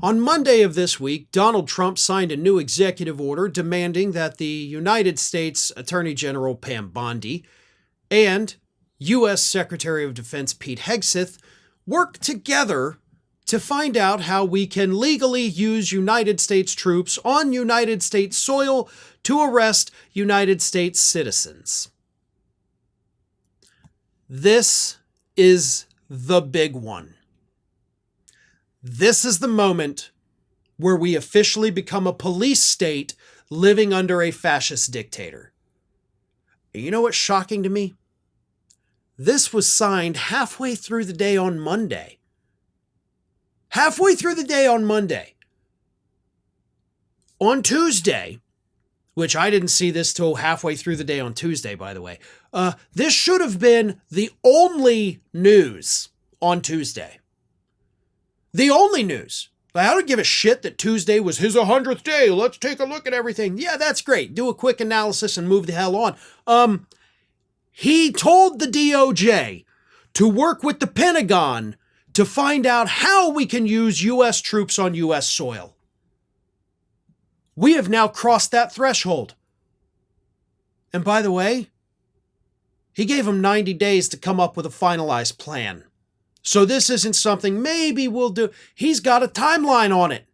On Monday of this week, Donald Trump signed a new executive order demanding that the United States Attorney General Pam Bondi and U.S. Secretary of Defense Pete Hegseth work together to find out how we can legally use United States troops on United States soil to arrest United States citizens. This is the big one. This is the moment where we officially become a police state living under a fascist dictator. And you know what's shocking to me? This was signed halfway through the day on Monday. Halfway through the day on Monday. On Tuesday, which I didn't see this till halfway through the day on Tuesday, by the way, this should have been the only news on Tuesday. The only news. I don't give a shit that Tuesday was his 100th day. Let's take a look at everything. Yeah, that's great. Do a quick analysis and move the hell on. He told the DOJ to work with the Pentagon to find out how we can use U.S. troops on U.S. soil. We have now crossed that threshold. And by the way, he gave him 90 days to come up with a finalized plan. So this isn't something maybe we'll do. He's got a timeline on it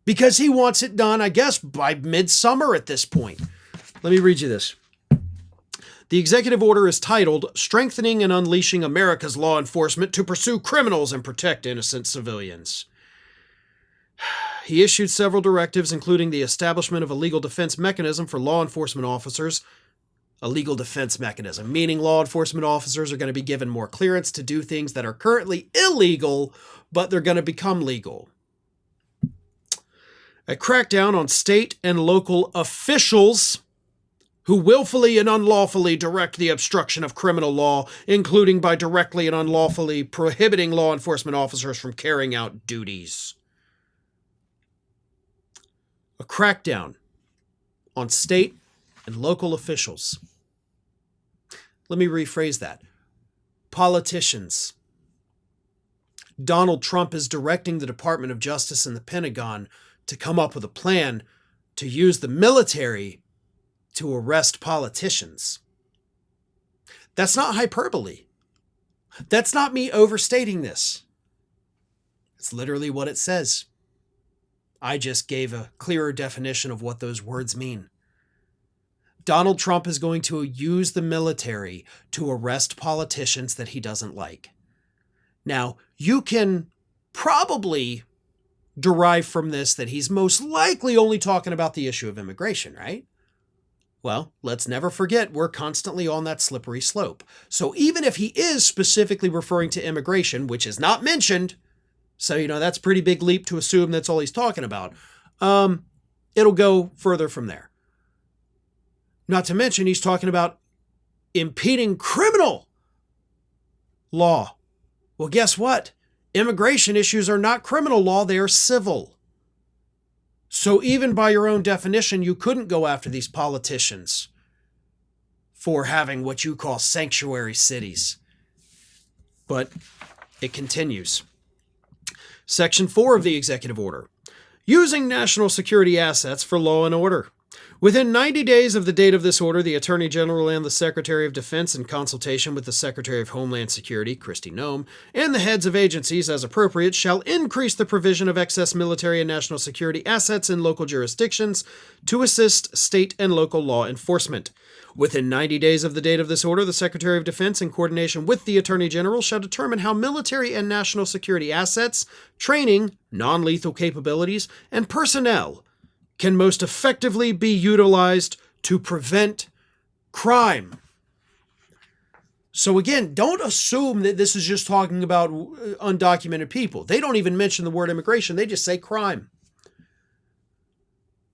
because he wants it done, I guess, by midsummer at this point. Let me read you this. The executive order is titled, Strengthening and Unleashing America's Law Enforcement to Pursue Criminals and Protect Innocent Civilians. He issued several directives, including the establishment of a legal defense mechanism for law enforcement officers. A legal defense mechanism, meaning law enforcement officers are going to be given more clearance to do things that are currently illegal, but they're going to become legal. A crackdown on state and local officials who willfully and unlawfully direct the obstruction of criminal law, including by directly and unlawfully prohibiting law enforcement officers from carrying out duties. A crackdown on state and local officials. Let me rephrase that. Politicians. Donald Trump is directing the Department of Justice and the Pentagon to come up with a plan to use the military to arrest politicians. That's not hyperbole. That's not me overstating this. It's literally what it says. I just gave a clearer definition of what those words mean. Donald Trump is going to use the military to arrest politicians that he doesn't like. Now, you can probably derive from this that he's most likely only talking about the issue of immigration, right? Well, let's never forget we're constantly on that slippery slope. So even if he is specifically referring to immigration, which is not mentioned, so, that's a pretty big leap to assume that's all he's talking about, it'll go further from there. Not to mention, he's talking about impeding criminal law. Well, guess what? Immigration issues are not criminal law, they are civil. So even by your own definition, you couldn't go after these politicians for having what you call sanctuary cities. But it continues. Section 4 of the executive order. Using national security assets for law and order. Within 90 days of the date of this order, the Attorney General and the Secretary of Defense, in consultation with the Secretary of Homeland Security, Kristi Noem, and the heads of agencies as appropriate, shall increase the provision of excess military and national security assets in local jurisdictions to assist state and local law enforcement. Within 90 days of the date of this order, the Secretary of Defense, in coordination with the Attorney General, shall determine how military and national security assets, training, non-lethal capabilities, and personnel can most effectively be utilized to prevent crime. So again, don't assume that this is just talking about undocumented people. They don't even mention the word immigration. They just say crime.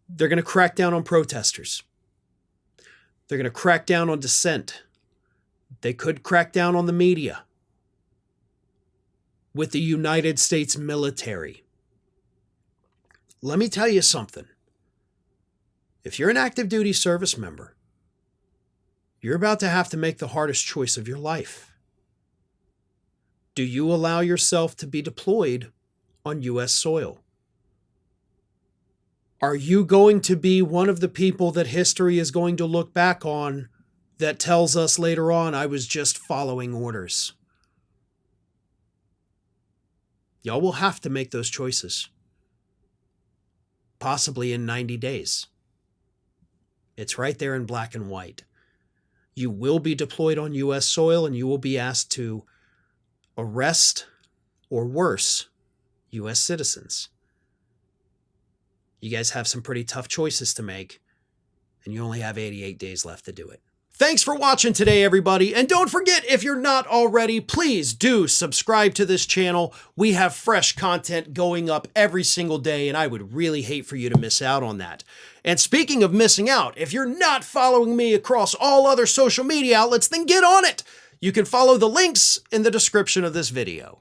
They're going to crack down on protesters. They're going to crack down on dissent. They could crack down on the media with the United States military. Let me tell you something. If you're an active duty service member, you're about to have to make the hardest choice of your life. Do you allow yourself to be deployed on U.S. soil? Are you going to be one of the people that history is going to look back on that tells us later on, I was just following orders? Y'all will have to make those choices. Possibly in 90 days. It's right there in black and white. You will be deployed on U.S. soil and you will be asked to arrest, or worse, U.S. citizens. You guys have some pretty tough choices to make, and you only have 88 days left to do it. Thanks for watching today, everybody. And don't forget, if you're not already, please do subscribe to this channel. We have fresh content going up every single day, and I would really hate for you to miss out on that. And speaking of missing out, if you're not following me across all other social media outlets, then get on it. You can follow the links in the description of this video.